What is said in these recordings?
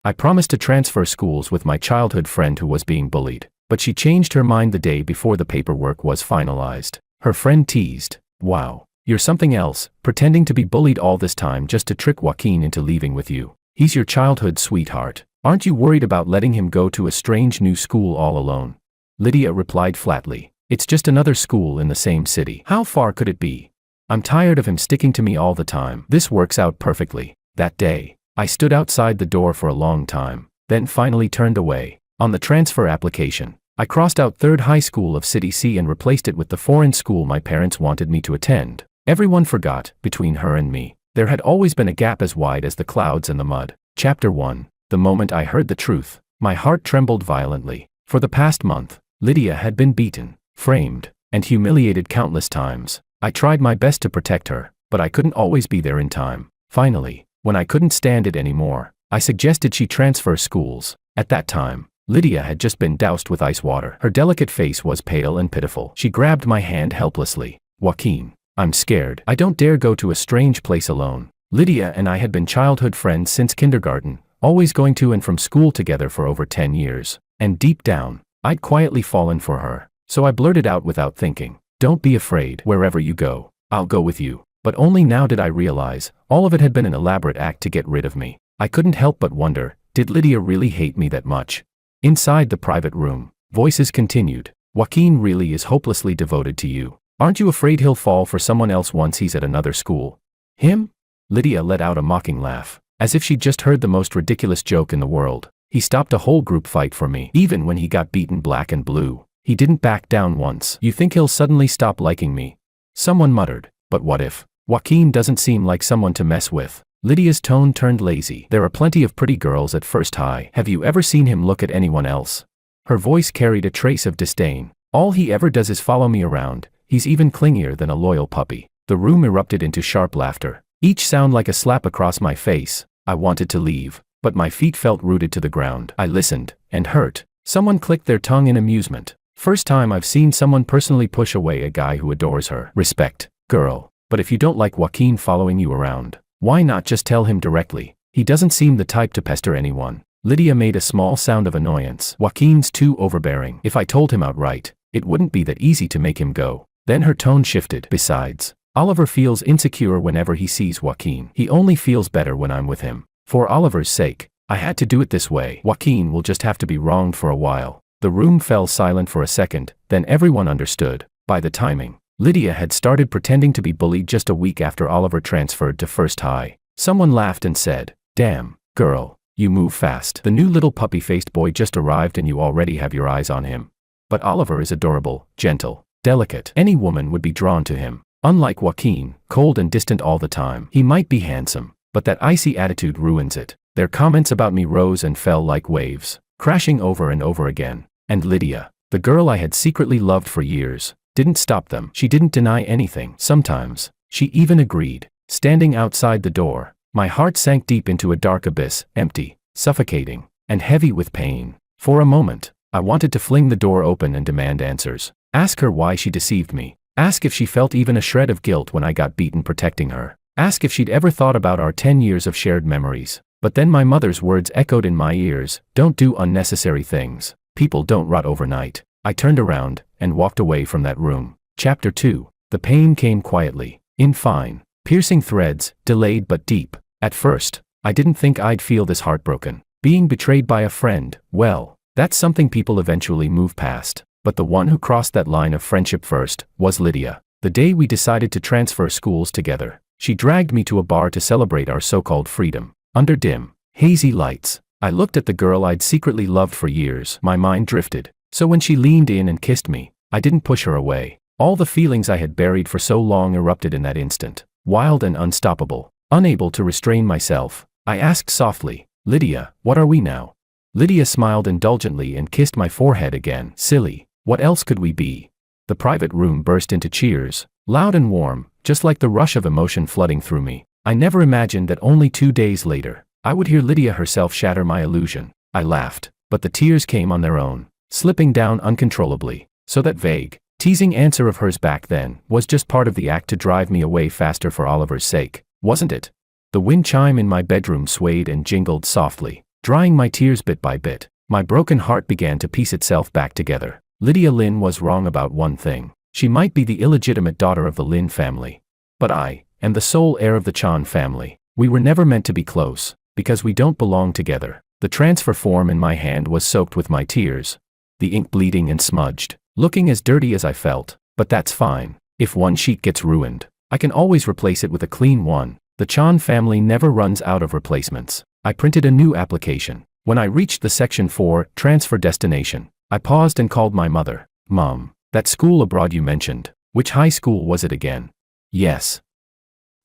I promised to transfer schools with my childhood friend who was being bullied, but she changed her mind the day before the paperwork was finalized. Her friend teased, "Wow, you're something else, pretending to be bullied all this time just to trick Joaquin into leaving with you. He's your childhood sweetheart. Aren't you worried about letting him go to a strange new school all alone?" Lydia replied flatly, "It's just another school in the same city. How far could it be? I'm tired of him sticking to me all the time. This works out perfectly." That day, I stood outside the door for a long time, then finally turned away. On the transfer application, I crossed out third high school of City C and replaced it with the foreign school my parents wanted me to attend. Everyone forgot, between her and me, there had always been a gap as wide as the clouds and the mud. Chapter 1. The moment I heard the truth, my heart trembled violently. For the past month, Lydia had been beaten, framed, and humiliated countless times. I tried my best to protect her, but I couldn't always be there in time. Finally, when I couldn't stand it anymore, I suggested she transfer schools. At that time, Lydia had just been doused with ice water. Her delicate face was pale and pitiful. She grabbed my hand helplessly. "Joaquin, I'm scared. I don't dare go to a strange place alone." Lydia and I had been childhood friends since kindergarten, always going to and from school together for over 10 years. And deep down, I'd quietly fallen for her. So I blurted out without thinking, "Don't be afraid. Wherever you go, I'll go with you." But only now did I realize, all of it had been an elaborate act to get rid of me. I couldn't help but wonder, did Lydia really hate me that much? Inside the private room, voices continued. "Joaquin really is hopelessly devoted to you. Aren't you afraid he'll fall for someone else once he's at another school?" "Him?" Lydia let out a mocking laugh, as if she'd just heard the most ridiculous joke in the world. "He stopped a whole group fight for me. Even when he got beaten black and blue, he didn't back down once. You think he'll suddenly stop liking me?" Someone muttered, "But what if? Joaquin doesn't seem like someone to mess with." Lydia's tone turned lazy. "There are plenty of pretty girls at First High. Have you ever seen him look at anyone else?" Her voice carried a trace of disdain. "All he ever does is follow me around. He's even clingier than a loyal puppy." The room erupted into sharp laughter, each sound like a slap across my face. I wanted to leave, but my feet felt rooted to the ground. I listened, and hurt. Someone clicked their tongue in amusement. "First time I've seen someone personally push away a guy who adores her." "Respect, girl. But if you don't like Joaquin following you around, why not just tell him directly? He doesn't seem the type to pester anyone." Lydia made a small sound of annoyance. "Joaquin's too overbearing. If I told him outright, it wouldn't be that easy to make him go." Then her tone shifted. "Besides, Oliver feels insecure whenever he sees Joaquin. He only feels better when I'm with him. For Oliver's sake, I had to do it this way. Joaquin will just have to be wronged for a while." The room fell silent for a second, then everyone understood. By the timing, Lydia had started pretending to be bullied just a week after Oliver transferred to First High. Someone laughed and said, "Damn, girl, you move fast. The new little puppy-faced boy just arrived and you already have your eyes on him." But Oliver is adorable, gentle, delicate. Any woman would be drawn to him. Unlike Joaquin, cold and distant all the time. He might be handsome, but that icy attitude ruins it. Their comments about me rose and fell like waves, crashing over and over again. And Lydia, the girl I had secretly loved for years, didn't stop them. She didn't deny anything. Sometimes, she even agreed. Standing outside the door, my heart sank deep into a dark abyss, empty, suffocating, and heavy with pain. For a moment, I wanted to fling the door open and demand answers. Ask her why she deceived me. Ask if she felt even a shred of guilt when I got beaten protecting her. Ask if she'd ever thought about our 10 years of shared memories. But then my mother's words echoed in my ears, "Don't do unnecessary things. People don't rot overnight." I turned around and walked away from that room. Chapter 2. The pain came quietly, in fine, piercing threads, delayed but deep. At first, I didn't think I'd feel this heartbroken. Being betrayed by a friend, well, that's something people eventually move past. But the one who crossed that line of friendship first was Lydia. The day we decided to transfer schools together, she dragged me to a bar to celebrate our so-called freedom. Under dim, hazy lights, I looked at the girl I'd secretly loved for years. My mind drifted. So when she leaned in and kissed me, I didn't push her away. All the feelings I had buried for so long erupted in that instant, wild and unstoppable. Unable to restrain myself, I asked softly, "Lydia, what are we now?" Lydia smiled indulgently and kissed my forehead again. "Silly, what else could we be?" The private room burst into cheers, loud and warm, just like the rush of emotion flooding through me. I never imagined that only 2 days later, I would hear Lydia herself shatter my illusion. I laughed, but the tears came on their own, slipping down uncontrollably. So that vague, teasing answer of hers back then was just part of the act to drive me away faster for Oliver's sake, wasn't it? The wind chime in my bedroom swayed and jingled softly, drying my tears bit by bit. My broken heart began to piece itself back together. Lydia Lin was wrong about one thing. She might be the illegitimate daughter of the Lin family. But I am the sole heir of the Chan family. We were never meant to be close, because we don't belong together. The transfer form in my hand was soaked with my tears, the ink bleeding and smudged, looking as dirty as I felt. But that's fine. If one sheet gets ruined, I can always replace it with a clean one. The Chan family never runs out of replacements. I printed a new application. When I reached the Section 4 transfer destination, I paused and called my mother. Mom, that school abroad you mentioned, which high school was it again? Yes.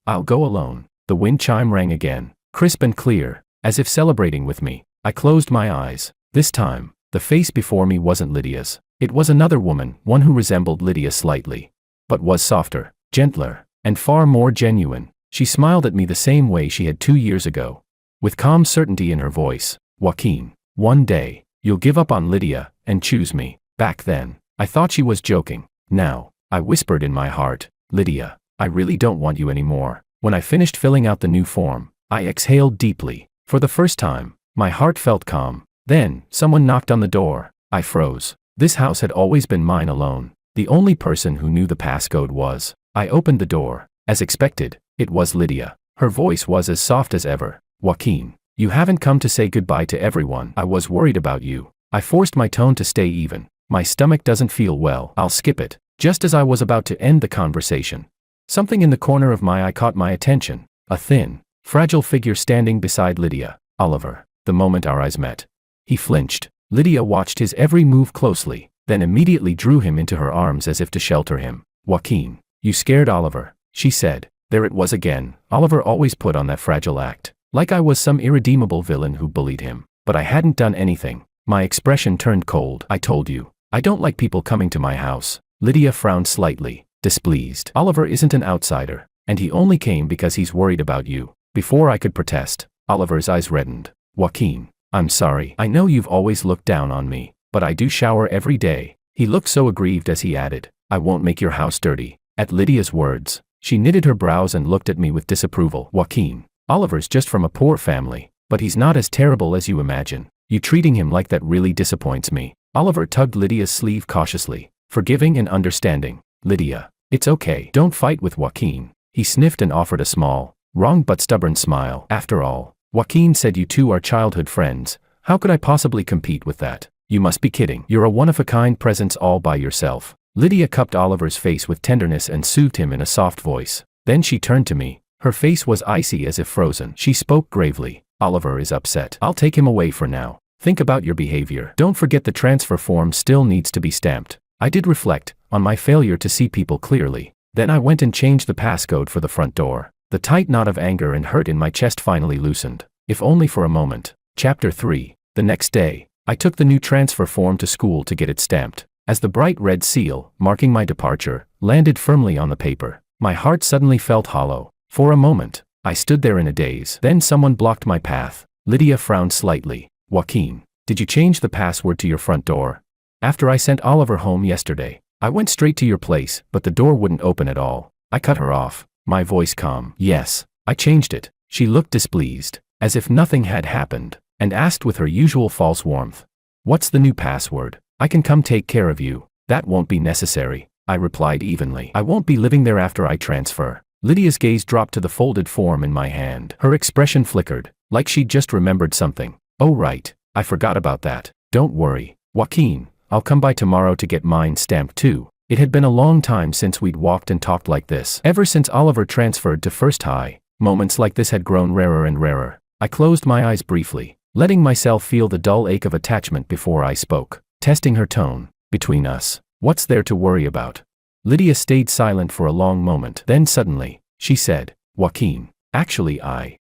I'll go alone. The wind chime rang again, crisp and clear, as if celebrating with me. I closed my eyes. This time, the face before me wasn't Lydia's. It was another woman, one who resembled Lydia slightly, but was softer, gentler, and far more genuine. She smiled at me the same way she had 2 years ago, with calm certainty in her voice. Joaquin, one day, you'll give up on Lydia and choose me. Back then, I thought she was joking. Now, I whispered in my heart, Lydia, I really don't want you anymore. When I finished filling out the new form, I exhaled deeply. For the first time, my heart felt calm. Then, someone knocked on the door. I froze. This house had always been mine alone. The only person who knew the passcode was. I opened the door. As expected, it was Lydia. Her voice was as soft as ever. Joaquin, you haven't come to say goodbye to everyone. I was worried about you. I forced my tone to stay even. My stomach doesn't feel well. I'll skip it. Just as I was about to end the conversation, something in the corner of my eye caught my attention. A thin, fragile figure standing beside Lydia. Oliver. The moment our eyes met, he flinched. Lydia watched his every move closely, then immediately drew him into her arms as if to shelter him. Joaquin, you scared Oliver, she said. There it was again. Oliver always put on that fragile act, like I was some irredeemable villain who bullied him. But I hadn't done anything. My expression turned cold. I told you, I don't like people coming to my house. Lydia frowned slightly, displeased. Oliver isn't an outsider, and he only came because he's worried about you. Before I could protest, Oliver's eyes reddened. Joaquin, I'm sorry. I know you've always looked down on me, but I do shower every day. He looked so aggrieved as he added, I won't make your house dirty. At Lydia's words, she knitted her brows and looked at me with disapproval. Joaquin, Oliver's just from a poor family, but he's not as terrible as you imagine. You treating him like that really disappoints me. Oliver tugged Lydia's sleeve cautiously, forgiving and understanding. Lydia, it's okay. Don't fight with Joaquin. He sniffed and offered a small, wrong but stubborn smile. After all, Joaquin said you two are childhood friends. How could I possibly compete with that? You must be kidding. You're a one-of-a-kind presence all by yourself. Lydia cupped Oliver's face with tenderness and soothed him in a soft voice. Then she turned to me. Her face was icy as if frozen. She spoke gravely. Oliver is upset. I'll take him away for now. Think about your behavior. Don't forget the transfer form still needs to be stamped. I did reflect on my failure to see people clearly. Then I went and changed the passcode for the front door. The tight knot of anger and hurt in my chest finally loosened, if only for a moment. Chapter 3. The next day, I took the new transfer form to school to get it stamped. As the bright red seal, marking my departure, landed firmly on the paper, my heart suddenly felt hollow. For a moment, I stood there in a daze. Then someone blocked my path. Lydia frowned slightly. Joaquin, did you change the password to your front door? After I sent Oliver home yesterday, I went straight to your place, but the door wouldn't open at all. I cut her off, my voice calm. Yes, I changed it. She looked displeased, as if nothing had happened, and asked with her usual false warmth. What's the new password? I can come take care of you. That won't be necessary, I replied evenly. I won't be living there after I transfer. Lydia's gaze dropped to the folded form in my hand. Her expression flickered, like she'd just remembered something. Oh right, I forgot about that. Don't worry, Joaquin, I'll come by tomorrow to get mine stamped too. It had been a long time since we'd walked and talked like this. Ever since Oliver transferred to First High, moments like this had grown rarer and rarer. I closed my eyes briefly, letting myself feel the dull ache of attachment before I spoke, testing her tone. Between us, what's there to worry about? Lydia stayed silent for a long moment. Then suddenly, she said, Joaquin, actually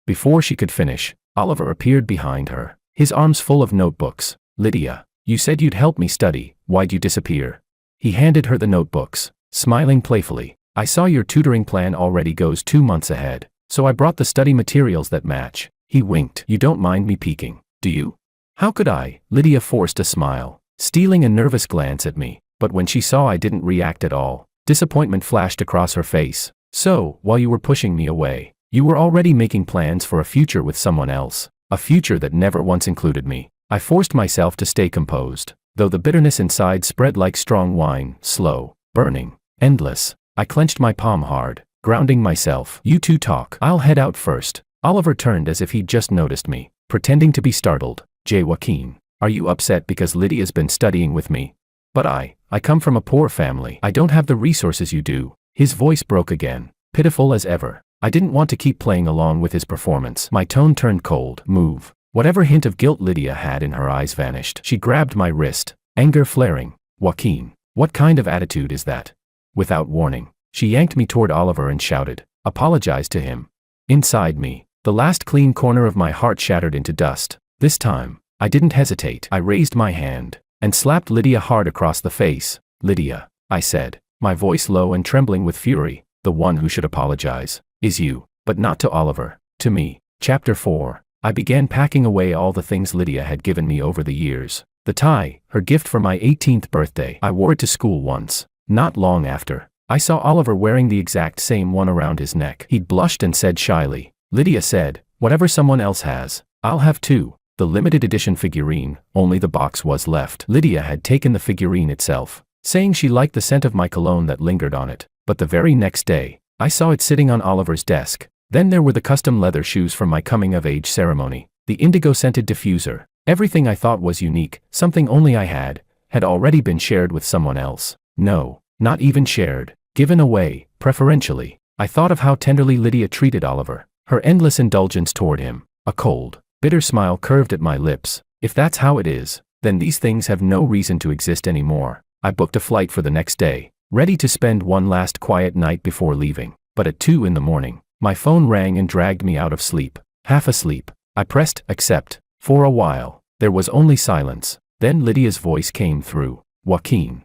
Before she could finish, Oliver appeared behind her, his arms full of notebooks. Lydia, you said you'd help me study. Why'd you disappear? He handed her the notebooks, smiling playfully. I saw your tutoring plan already goes 2 months ahead, so I brought the study materials that match. He winked. You don't mind me peeking, do you? How could I? Lydia forced a smile, stealing a nervous glance at me, but when she saw I didn't react at all, disappointment flashed across her face. So, while you were pushing me away, you were already making plans for a future with someone else. A future that never once included me. I forced myself to stay composed, though the bitterness inside spread like strong wine, slow, burning, endless. I clenched my palm hard, grounding myself. You two talk. I'll head out first. Oliver turned as if he'd just noticed me, pretending to be startled. J. Joaquin, are you upset because Lydia's been studying with me? But I come from a poor family. I don't have the resources you do. His voice broke again, pitiful as ever. I didn't want to keep playing along with his performance. My tone turned cold. Move. Whatever hint of guilt Lydia had in her eyes vanished. She grabbed my wrist, anger flaring. Joaquin, what kind of attitude is that? Without warning, she yanked me toward Oliver and shouted, apologize to him. Inside me, the last clean corner of my heart shattered into dust. This time, I didn't hesitate. I raised my hand and slapped Lydia hard across the face. Lydia, I said, my voice low and trembling with fury, the one who should apologize is you, but not to Oliver, to me. Chapter 4. I began packing away all the things Lydia had given me over the years. The tie, her gift for my 18th birthday. I wore it to school once. Not long after, I saw Oliver wearing the exact same one around his neck. He'd blushed and said shyly, Lydia said, whatever someone else has, I'll have too. The limited edition figurine, only the box was left. Lydia had taken the figurine itself, saying she liked the scent of my cologne that lingered on it. But the very next day, I saw it sitting on Oliver's desk. Then there were the custom leather shoes from my coming-of-age ceremony, the indigo-scented diffuser. Everything I thought was unique, something only I had already been shared with someone else. No, not even shared, given away, preferentially. I thought of how tenderly Lydia treated Oliver, her endless indulgence toward him. A cold, bitter smile curved at my lips. If that's how it is, then these things have no reason to exist anymore. I booked a flight for the next day, ready to spend one last quiet night before leaving. But at 2 a.m, my phone rang and dragged me out of sleep. Half asleep, I pressed accept. For a while, there was only silence. Then Lydia's voice came through. Joaquin.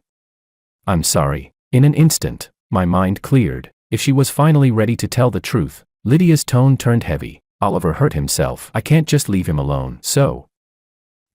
I'm sorry. In an instant, my mind cleared. If she was finally ready to tell the truth, Lydia's tone turned heavy. Oliver hurt himself. I can't just leave him alone. So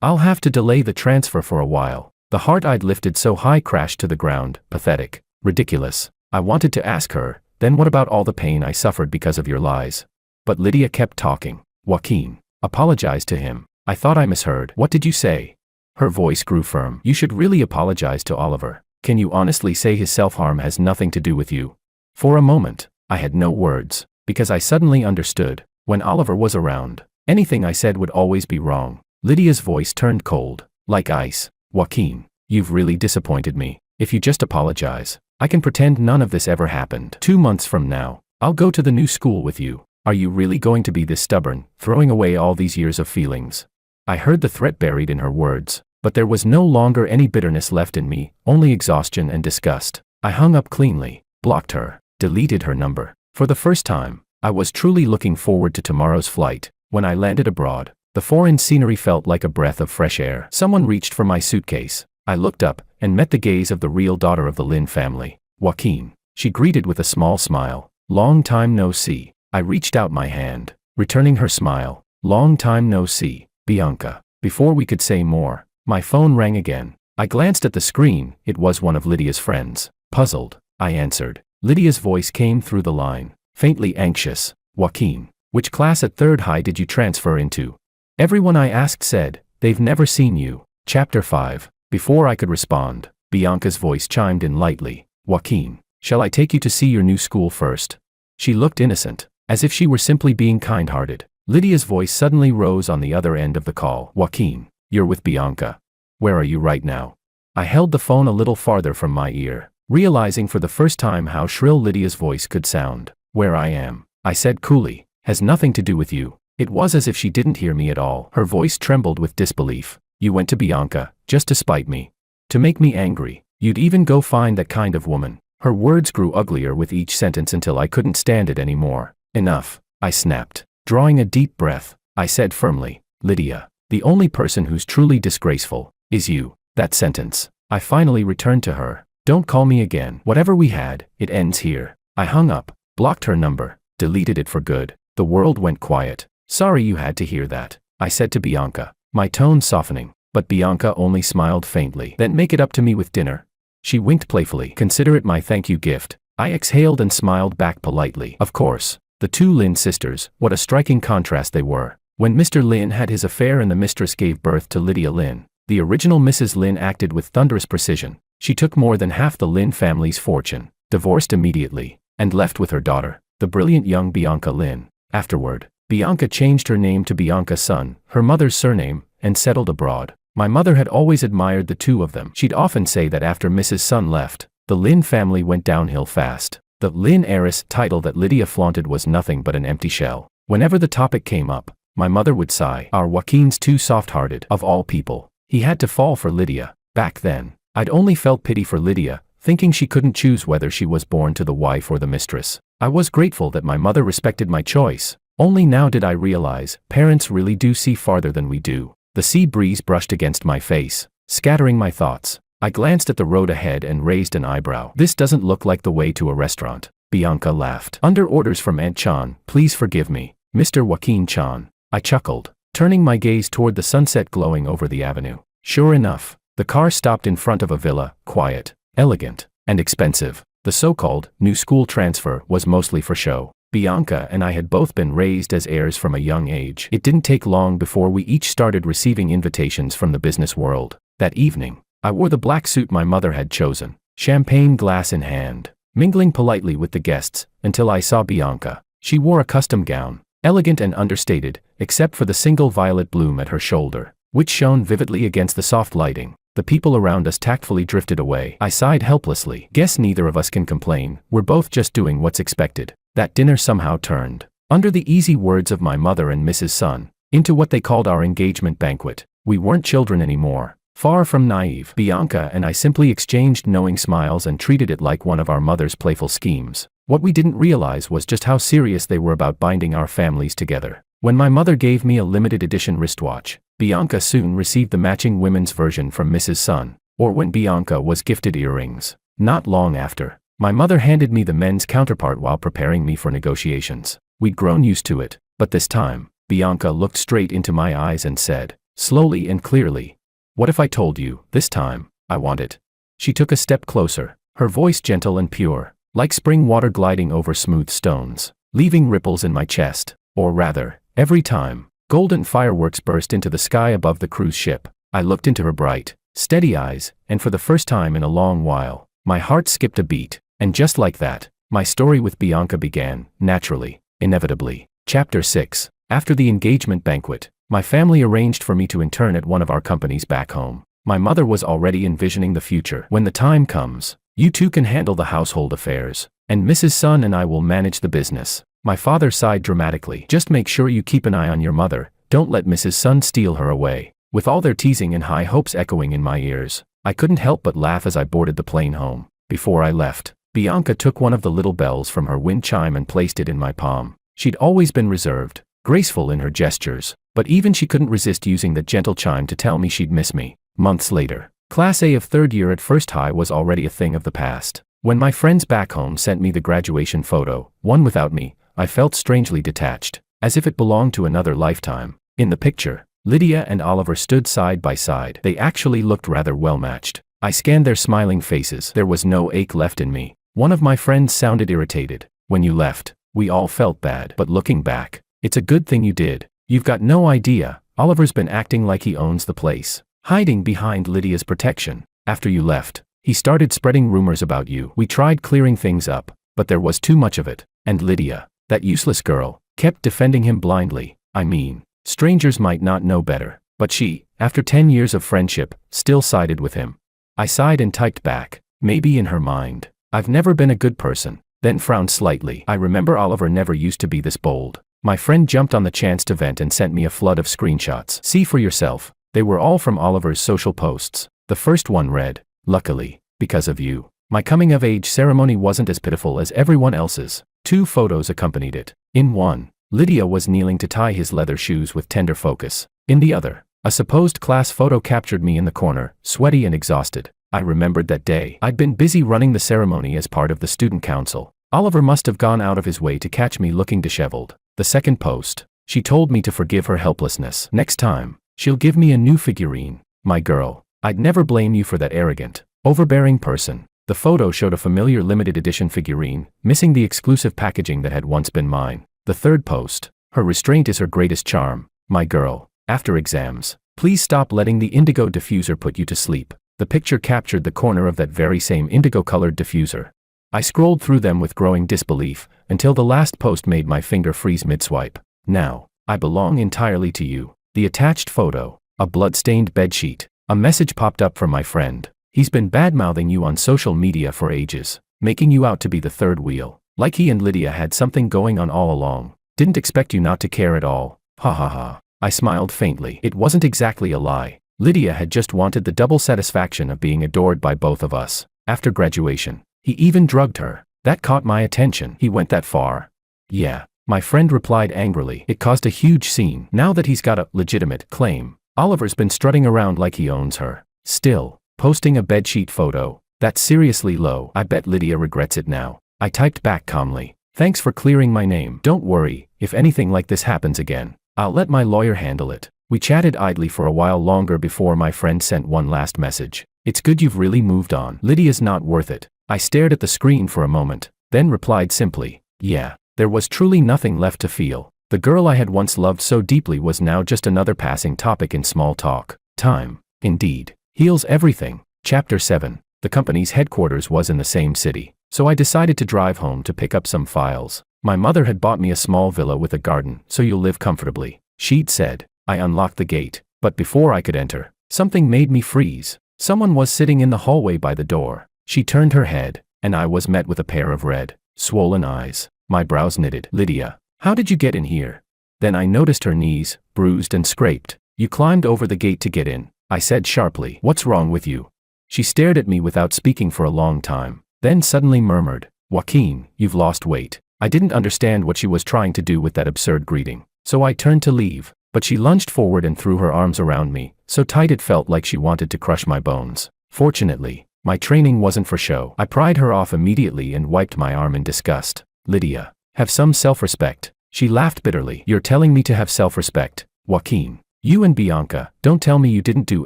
I'll have to delay the transfer for a while. The heart I'd lifted so high crashed to the ground. Pathetic. Ridiculous. I wanted to ask her, then what about all the pain I suffered because of your lies? But Lydia kept talking. Joaquin, apologize to him. I thought I misheard. What did you say? Her voice grew firm. You should really apologize to Oliver. Can you honestly say his self-harm has nothing to do with you? For a moment, I had no words, because I suddenly understood. When Oliver was around, anything I said would always be wrong. Lydia's voice turned cold, like ice. Joaquin, you've really disappointed me. If you just apologize, I can pretend none of this ever happened. 2 months from now, I'll go to the new school with you. Are you really going to be this stubborn, throwing away all these years of feelings? I heard the threat buried in her words, but there was no longer any bitterness left in me, only exhaustion and disgust. I hung up cleanly, blocked her, deleted her number. For the first time, I was truly looking forward to tomorrow's flight. When I landed abroad, the foreign scenery felt like a breath of fresh air. Someone reached for my suitcase. I looked up and met the gaze of the real daughter of the Lin family. Joaquin, she greeted with a small smile. Long time no see. I reached out my hand, returning her smile. Long time no see, Bianca. Before we could say more, my phone rang again. I glanced at the screen. It was one of Lydia's friends. Puzzled, I answered. Lydia's voice came through the line, faintly anxious. Joaquin, which class at Third High did you transfer into? Everyone I asked said, they've never seen you. Chapter 5. Before I could respond, Bianca's voice chimed in lightly. Joaquin, shall I take you to see your new school first? She looked innocent, as if she were simply being kind-hearted. Lydia's voice suddenly rose on the other end of the call. Joaquin, you're with Bianca. Where are you right now? I held the phone a little farther from my ear, realizing for the first time how shrill Lydia's voice could sound. Where I am, I said coolly, has nothing to do with you. It was as if she didn't hear me at all. Her voice trembled with disbelief. You went to Bianca, just to spite me. To make me angry. You'd even go find that kind of woman. Her words grew uglier with each sentence until I couldn't stand it anymore. Enough, I snapped. Drawing a deep breath, I said firmly, Lydia, the only person who's truly disgraceful is you. That sentence. I finally returned to her. Don't call me again. Whatever we had, it ends here. I hung up, blocked her number, deleted it for good. The world went quiet. Sorry you had to hear that, I said to Bianca, my tone softening, but Bianca only smiled faintly. Then make it up to me with dinner. She winked playfully. Consider it my thank you gift. I exhaled and smiled back politely. Of course. The two Lin sisters, what a striking contrast they were. When Mr. Lin had his affair and the mistress gave birth to Lydia Lin, the original Mrs. Lin acted with thunderous precision. She took more than half the Lin family's fortune, divorced immediately, and left with her daughter, the brilliant young Bianca Lin. Afterward, Bianca changed her name to Bianca Sun, her mother's surname, and settled abroad. My mother had always admired the two of them. She'd often say that after Mrs. Sun left, the Lin family went downhill fast. The Lin heiress title that Lydia flaunted was nothing but an empty shell. Whenever the topic came up, my mother would sigh. Our Joaquin's too soft-hearted. Of all people, he had to fall for Lydia. Back then, I'd only felt pity for Lydia, thinking she couldn't choose whether she was born to the wife or the mistress. I was grateful that my mother respected my choice. Only now did I realize, parents really do see farther than we do. The sea breeze brushed against my face, scattering my thoughts. I glanced at the road ahead and raised an eyebrow. This doesn't look like the way to a restaurant. Bianca laughed. Under orders from Aunt Chan, please forgive me, Mr. Joaquin Chan. I chuckled, turning my gaze toward the sunset glowing over the avenue. Sure enough, the car stopped in front of a villa, quiet, elegant, and expensive. The so-called new school transfer was mostly for show. Bianca and I had both been raised as heirs from a young age. It didn't take long before we each started receiving invitations from the business world. That evening, I wore the black suit my mother had chosen, champagne glass in hand, mingling politely with the guests, until I saw Bianca. She wore a custom gown, elegant and understated, except for the single violet bloom at her shoulder, which shone vividly against the soft lighting. The people around us tactfully drifted away. I sighed helplessly. Guess neither of us can complain, we're both just doing what's expected. That dinner somehow turned, under the easy words of my mother and Mrs. Sun, into what they called our engagement banquet. We weren't children anymore, far from naive. Bianca and I simply exchanged knowing smiles and treated it like one of our mother's playful schemes. What we didn't realize was just how serious they were about binding our families together. When my mother gave me a limited edition wristwatch, Bianca soon received the matching women's version from Mrs. Sun, or when Bianca was gifted earrings. Not long after, my mother handed me the men's counterpart while preparing me for negotiations. We'd grown used to it, but this time, Bianca looked straight into my eyes and said, slowly and clearly, "What if I told you, this time, I want it?" She took a step closer, her voice gentle and pure, like spring water gliding over smooth stones, leaving ripples in my chest. Or rather, every time golden fireworks burst into the sky above the cruise ship, I looked into her bright, steady eyes, and for the first time in a long while, my heart skipped a beat. And just like that, my story with Bianca began, naturally, inevitably. Chapter 6. After the engagement banquet, my family arranged for me to intern at one of our companies back home. My mother was already envisioning the future. When the time comes, you two can handle the household affairs, and Mrs. Sun and I will manage the business. My father sighed dramatically. Just make sure you keep an eye on your mother, don't let Mrs. Sun steal her away. With all their teasing and high hopes echoing in my ears, I couldn't help but laugh as I boarded the plane home. Before I left, Bianca took one of the little bells from her wind chime and placed it in my palm. She'd always been reserved, graceful in her gestures, but even she couldn't resist using the gentle chime to tell me she'd miss me. Months later, Class A of third year at First High was already a thing of the past. When my friends back home sent me the graduation photo, one without me, I felt strangely detached, as if it belonged to another lifetime. In the picture, Lydia and Oliver stood side by side. They actually looked rather well matched. I scanned their smiling faces. There was no ache left in me. One of my friends sounded irritated. When you left, we all felt bad. But looking back, it's a good thing you did. You've got no idea, Oliver's been acting like he owns the place, hiding behind Lydia's protection. After you left, he started spreading rumors about you. We tried clearing things up, but there was too much of it. And Lydia, that useless girl, kept defending him blindly. I mean, strangers might not know better, but she, after 10 years of friendship, still sided with him. I sighed and typed back, maybe in her mind, I've never been a good person, then frowned slightly. I remember Oliver never used to be this bold. My friend jumped on the chance to vent and sent me a flood of screenshots. See for yourself. They were all from Oliver's social posts. The first one read, "Luckily, because of you, my coming-of-age ceremony wasn't as pitiful as everyone else's." 2 photos accompanied it. In one, Lydia was kneeling to tie his leather shoes with tender focus. In the other, a supposed class photo captured me in the corner, sweaty and exhausted. I remembered that day. I'd been busy running the ceremony as part of the student council. Oliver must have gone out of his way to catch me looking disheveled. The second post, she told me to forgive her helplessness. Next time, she'll give me a new figurine. My girl, I'd never blame you for that arrogant, overbearing person. The photo showed a familiar limited edition figurine, missing the exclusive packaging that had once been mine. The third post, her restraint is her greatest charm. My girl, after exams, please stop letting the indigo diffuser put you to sleep. The picture captured the corner of that very same indigo-colored diffuser. I scrolled through them with growing disbelief, until the last post made my finger freeze mid-swipe. Now, I belong entirely to you. The attached photo, a blood-stained bedsheet. A message popped up from my friend. He's been bad-mouthing you on social media for ages, making you out to be the third wheel. Like he and Lydia had something going on all along. Didn't expect you not to care at all. Ha ha ha. I smiled faintly. It wasn't exactly a lie. Lydia had just wanted the double satisfaction of being adored by both of us. After graduation, he even drugged her. That caught my attention. He went that far? Yeah. My friend replied angrily. It caused a huge scene. Now that he's got a legitimate claim, Oliver's been strutting around like he owns her. Still, posting a bedsheet photo. That's seriously low. I bet Lydia regrets it now. I typed back calmly. Thanks for clearing my name. Don't worry, if anything like this happens again, I'll let my lawyer handle it. We chatted idly for a while longer before my friend sent one last message. It's good you've really moved on. Lydia's not worth it. I stared at the screen for a moment, then replied simply, yeah. There was truly nothing left to feel. The girl I had once loved so deeply was now just another passing topic in small talk. Time, indeed, heals everything. Chapter 7. The company's headquarters was in the same city, so I decided to drive home to pick up some files. My mother had bought me a small villa with a garden, so you'll live comfortably, she'd said. I unlocked the gate, but before I could enter, something made me freeze. Someone was sitting in the hallway by the door. She turned her head, and I was met with a pair of red, swollen eyes. My brows knitted. Lydia, how did you get in here? Then I noticed her knees, bruised and scraped. You climbed over the gate to get in, I said sharply. What's wrong with you? She stared at me without speaking for a long time, then suddenly murmured, Joaquin, you've lost weight. I didn't understand what she was trying to do with that absurd greeting, so I turned to leave, but she lunged forward and threw her arms around me, so tight it felt like she wanted to crush my bones. Fortunately, my training wasn't for show. I pried her off immediately and wiped my arm in disgust. Lydia, have some self-respect. She laughed bitterly. You're telling me to have self-respect, Joaquin. You and Bianca, don't tell me you didn't do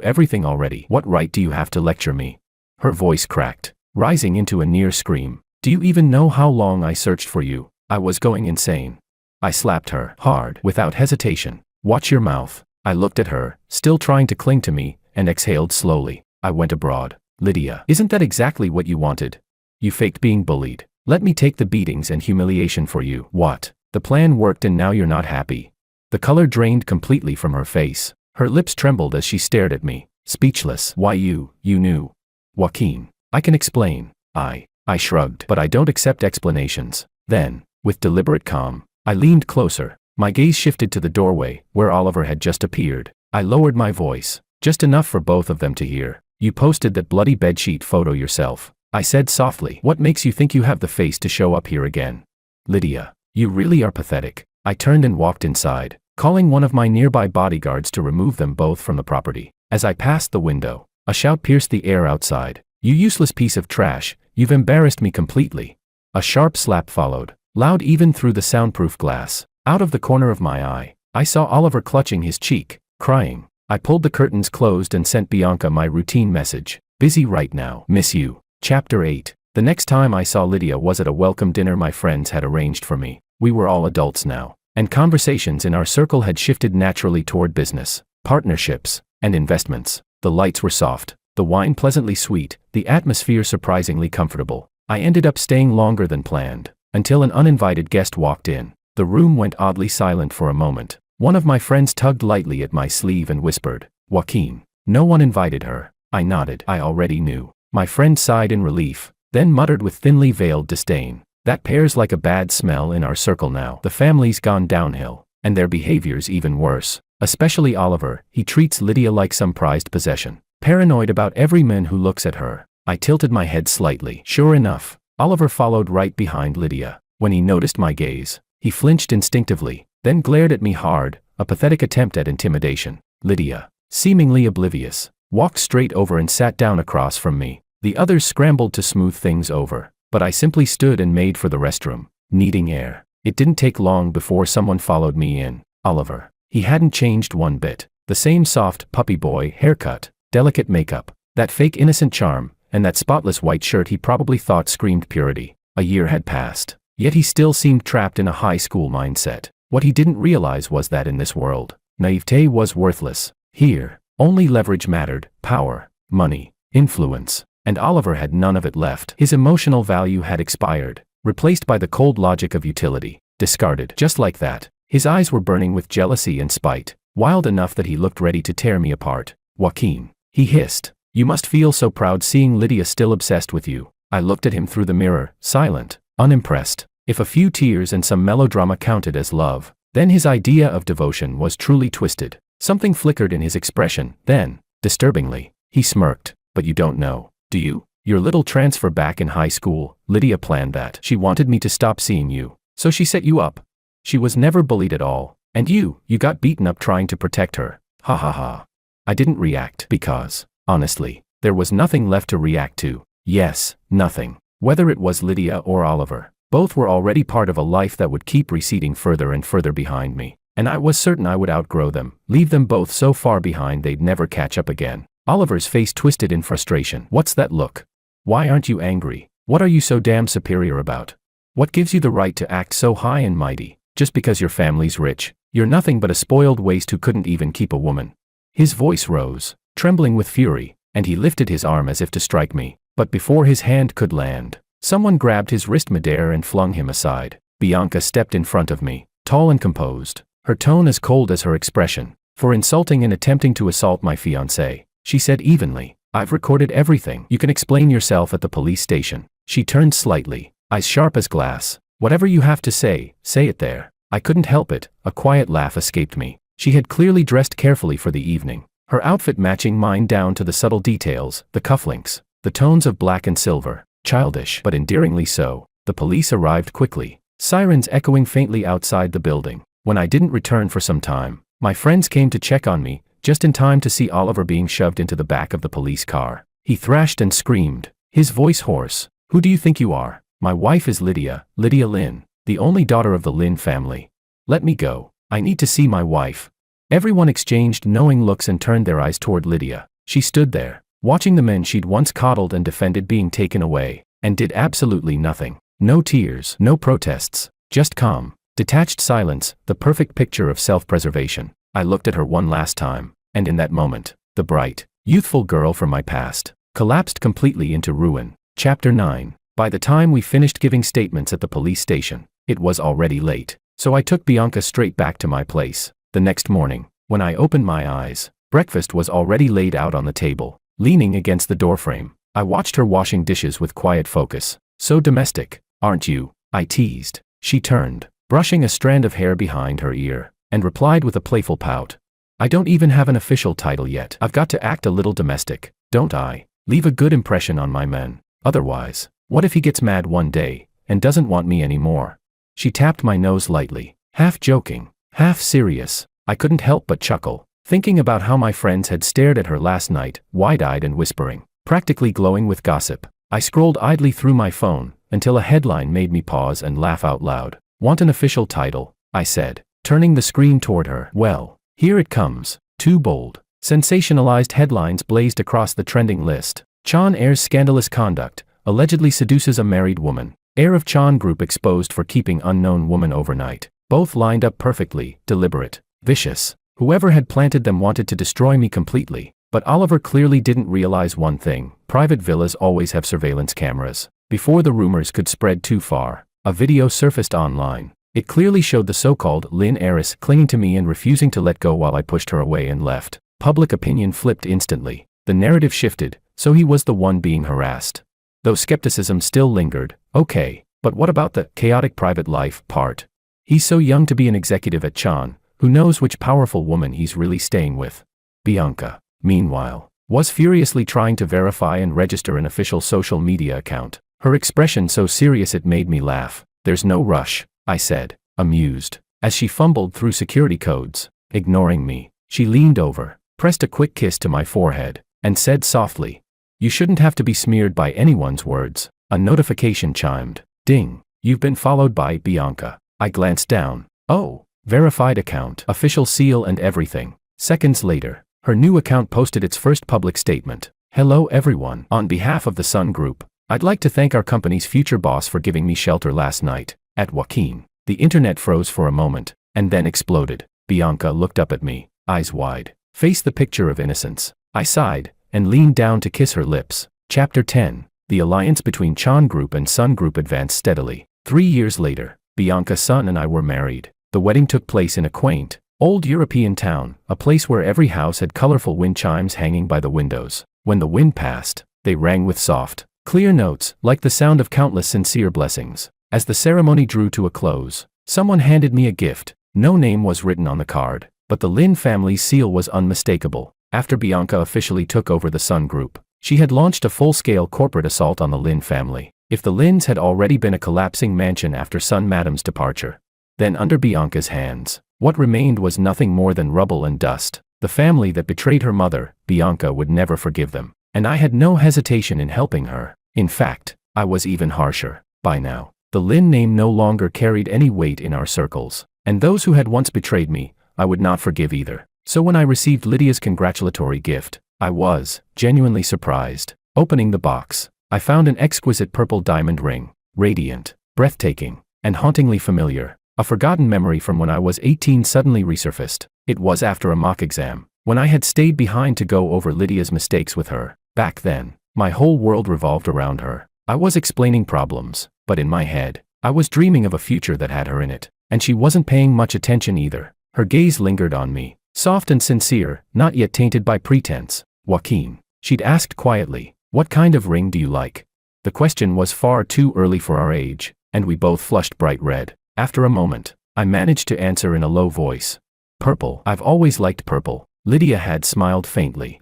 everything already. What right do you have to lecture me? Her voice cracked, rising into a near scream. Do you even know how long I searched for you? I was going insane. I slapped her, hard, without hesitation. Watch your mouth. I looked at her, still trying to cling to me, and exhaled slowly. I went abroad. Lydia, isn't that exactly what you wanted? You faked being bullied. Let me take the beatings and humiliation for you. What? The plan worked and now you're not happy. The color drained completely from her face. Her lips trembled as she stared at me, speechless. Why you knew. Joaquin, I can explain. I shrugged. But I don't accept explanations. Then, with deliberate calm, I leaned closer. My gaze shifted to the doorway, where Oliver had just appeared. I lowered my voice, just enough for both of them to hear. You posted that bloody bedsheet photo yourself, I said softly. What makes you think you have the face to show up here again? Lydia, you really are pathetic. I turned and walked inside, calling one of my nearby bodyguards to remove them both from the property. As I passed the window, a shout pierced the air outside. You useless piece of trash, you've embarrassed me completely. A sharp slap followed, loud even through the soundproof glass. Out of the corner of my eye, I saw Oliver clutching his cheek, crying. I pulled the curtains closed and sent Bianca my routine message. Busy right now. Miss you. Chapter 8. The next time I saw Lydia was at a welcome dinner my friends had arranged for me. We were all adults now, and conversations in our circle had shifted naturally toward business, partnerships, and investments. The lights were soft, the wine pleasantly sweet, the atmosphere surprisingly comfortable. I ended up staying longer than planned, until an uninvited guest walked in. The room went oddly silent for a moment. One of my friends tugged lightly at my sleeve and whispered, Joaquin. No one invited her. I nodded. I already knew. My friend sighed in relief, then muttered with thinly veiled disdain. That pair's like a bad smell in our circle now. The family's gone downhill, and their behavior's even worse. Especially Oliver, he treats Lydia like some prized possession. Paranoid about every man who looks at her. I tilted my head slightly. Sure enough, Oliver followed right behind Lydia. When he noticed my gaze, he flinched instinctively, then glared at me hard, a pathetic attempt at intimidation. Lydia, seemingly oblivious, walked straight over and sat down across from me. The others scrambled to smooth things over, but I simply stood and made for the restroom, needing air. It didn't take long before someone followed me in. Oliver. He hadn't changed one bit. The same soft, puppy boy haircut, delicate makeup, that fake innocent charm, and that spotless white shirt he probably thought screamed purity. A year had passed, yet he still seemed trapped in a high school mindset. What he didn't realize was that in this world, Naivete was worthless. Here, only leverage mattered, power, money, influence, and Oliver had none of it left. His emotional value had expired, replaced by the cold logic of utility, discarded. Just like that, his eyes were burning with jealousy and spite, wild enough that he looked ready to tear me apart. Joaquin, he hissed, you must feel so proud seeing Lydia still obsessed with you. I looked at him through the mirror, silent, unimpressed. If a few tears and some melodrama counted as love, then his idea of devotion was truly twisted. Something flickered in his expression, then, disturbingly, he smirked. But you don't know, do you? Your little transfer back in high school, Lydia planned that. She wanted me to stop seeing you, so she set you up. She was never bullied at all, and you got beaten up trying to protect her. Ha ha ha. I didn't react because, honestly, there was nothing left to react to. Yes, nothing. Whether it was Lydia or Oliver, both were already part of a life that would keep receding further and further behind me, and I was certain I would outgrow them, leave them both so far behind they'd never catch up again. Oliver's face twisted in frustration. What's that look? Why aren't you angry? What are you so damn superior about? What gives you the right to act so high and mighty, just because your family's rich? You're nothing but a spoiled waste who couldn't even keep a woman. His voice rose, trembling with fury, and he lifted his arm as if to strike me, but before his hand could land, someone grabbed his wrist midair and flung him aside. Bianca stepped in front of me, tall and composed, her tone as cold as her expression. For insulting and attempting to assault my fiancé, she said evenly, I've recorded everything. You can explain yourself at the police station. She turned slightly, eyes sharp as glass. Whatever you have to say it there. I couldn't help it, a quiet laugh escaped me. She had clearly dressed carefully for the evening, her outfit matching mine down to the subtle details, the cufflinks, the tones of black and silver, childish but endearingly so. The police arrived quickly, sirens echoing faintly outside the building. When I didn't return for some time, my friends came to check on me, just in time to see Oliver being shoved into the back of the police car. He thrashed and screamed, his voice hoarse. Who do you think you are? My wife is Lydia Lynn, the only daughter of the Lynn family. Let me go. I need to see my wife. Everyone exchanged knowing looks and turned their eyes toward Lydia. She stood there, watching the men she'd once coddled and defended being taken away, and did absolutely nothing. No tears, no protests, just calm, detached silence, the perfect picture of self-preservation. I looked at her one last time, and in that moment, the bright, youthful girl from my past collapsed completely into ruin. Chapter 9. By the time we finished giving statements at the police station, it was already late, so I took Bianca straight back to my place. The next morning, when I opened my eyes, breakfast was already laid out on the table. Leaning against the doorframe, I watched her washing dishes with quiet focus. So domestic, aren't you? I teased. She turned, brushing a strand of hair behind her ear, and replied with a playful pout. I don't even have an official title yet. I've got to act a little domestic, don't I? Leave a good impression on my man. Otherwise, what if he gets mad one day, and doesn't want me anymore? She tapped my nose lightly, half joking, half serious. I couldn't help but chuckle, thinking about how my friends had stared at her last night, wide-eyed and whispering, practically glowing with gossip. I scrolled idly through my phone, until a headline made me pause and laugh out loud. Want an official title? I said, turning the screen toward her. Well, here it comes. Too bold. Sensationalized headlines blazed across the trending list. Chan Air's scandalous conduct, allegedly seduces a married woman. Heir of Chan Group exposed for keeping unknown woman overnight. Both lined up perfectly, deliberate, vicious. Whoever had planted them wanted to destroy me completely. But Oliver clearly didn't realize one thing. Private villas always have surveillance cameras. Before the rumors could spread too far, a video surfaced online. It clearly showed the so-called Lynn heiress clinging to me and refusing to let go while I pushed her away and left. Public opinion flipped instantly. The narrative shifted, so he was the one being harassed. Though skepticism still lingered. Okay, but what about the chaotic private life part? He's so young to be an executive at Chan. Who knows which powerful woman he's really staying with? Bianca, meanwhile, was furiously trying to verify and register an official social media account. Her expression so serious it made me laugh. There's no rush, I said, amused. As she fumbled through security codes, ignoring me, she leaned over, pressed a quick kiss to my forehead, and said softly, you shouldn't have to be smeared by anyone's words. A notification chimed. Ding. You've been followed by Bianca. I glanced down. Oh, verified account, official seal and everything. Seconds later, her new account posted its first public statement. Hello everyone. On behalf of the Sun Group, I'd like to thank our company's future boss for giving me shelter last night. At Joaquin. The internet froze for a moment, and then exploded. Bianca looked up at me, eyes wide, face the picture of innocence. I sighed, and leaned down to kiss her lips. Chapter 10. The alliance between Chan Group and Sun Group advanced steadily. 3 years later, Bianca Sun and I were married. The wedding took place in a quaint, old European town, a place where every house had colorful wind chimes hanging by the windows. When the wind passed, they rang with soft, clear notes, like the sound of countless sincere blessings. As the ceremony drew to a close, someone handed me a gift. No name was written on the card, but the Lin family's seal was unmistakable. After Bianca officially took over the Sun Group, she had launched a full-scale corporate assault on the Lin family. If the Lins had already been a collapsing mansion after Sun Madam's departure, then under Bianca's hands, what remained was nothing more than rubble and dust. The family that betrayed her mother, Bianca would never forgive them, and I had no hesitation in helping her. In fact, I was even harsher. By now, the Lin name no longer carried any weight in our circles, and those who had once betrayed me, I would not forgive either. So when I received Lydia's congratulatory gift, I was genuinely surprised. Opening the box, I found an exquisite purple diamond ring, radiant, breathtaking, and hauntingly familiar. A forgotten memory from when I was 18 suddenly resurfaced. It was after a mock exam, when I had stayed behind to go over Lydia's mistakes with her. Back then, my whole world revolved around her. I was explaining problems, but in my head, I was dreaming of a future that had her in it, and she wasn't paying much attention either. Her gaze lingered on me, soft and sincere, not yet tainted by pretense. "Joaquin," she'd asked quietly, "what kind of ring do you like?" The question was far too early for our age, and we both flushed bright red. After a moment, I managed to answer in a low voice. "Purple. I've always liked purple." Lydia had smiled faintly.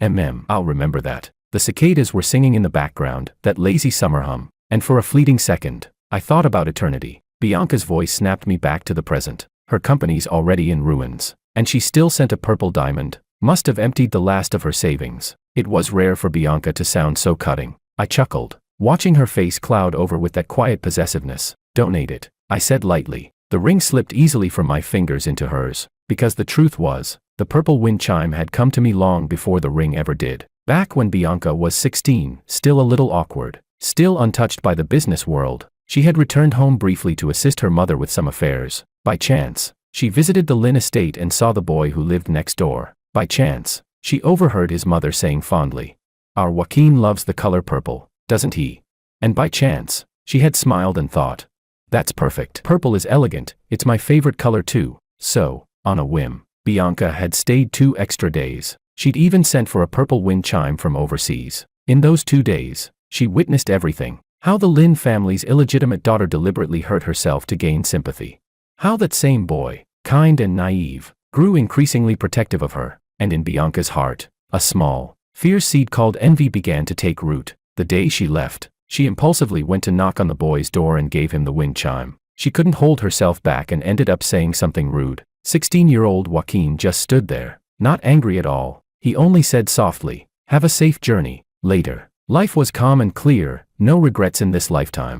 I'll remember that." The cicadas were singing in the background, that lazy summer hum, and for a fleeting second, I thought about eternity. Bianca's voice snapped me back to the present. Her company's already in ruins, and she still sent a purple diamond. Must have emptied the last of her savings. It was rare for Bianca to sound so cutting. I chuckled, watching her face cloud over with that quiet possessiveness. "Donate it," I said lightly. The ring slipped easily from my fingers into hers, because the truth was, the purple wind chime had come to me long before the ring ever did. Back when Bianca was 16, still a little awkward, still untouched by the business world, she had returned home briefly to assist her mother with some affairs. By chance, she visited the Lin estate and saw the boy who lived next door. By chance, she overheard his mother saying fondly, "Our Joaquin loves the color purple, doesn't he?" And by chance, she had smiled and thought, "That's perfect. Purple is elegant, it's my favorite color too." So, on a whim, Bianca had stayed 2 extra days. She'd even sent for a purple wind chime from overseas. In those 2 days, she witnessed everything. How the Lin family's illegitimate daughter deliberately hurt herself to gain sympathy. How that same boy, kind and naive, grew increasingly protective of her. And in Bianca's heart, a small, fierce seed called envy began to take root. The day she left, she impulsively went to knock on the boy's door and gave him the wind chime. She couldn't hold herself back and ended up saying something rude. 16-year-old Joaquin just stood there, not angry at all. He only said softly, "Have a safe journey." Later, life was calm and clear, no regrets in this lifetime.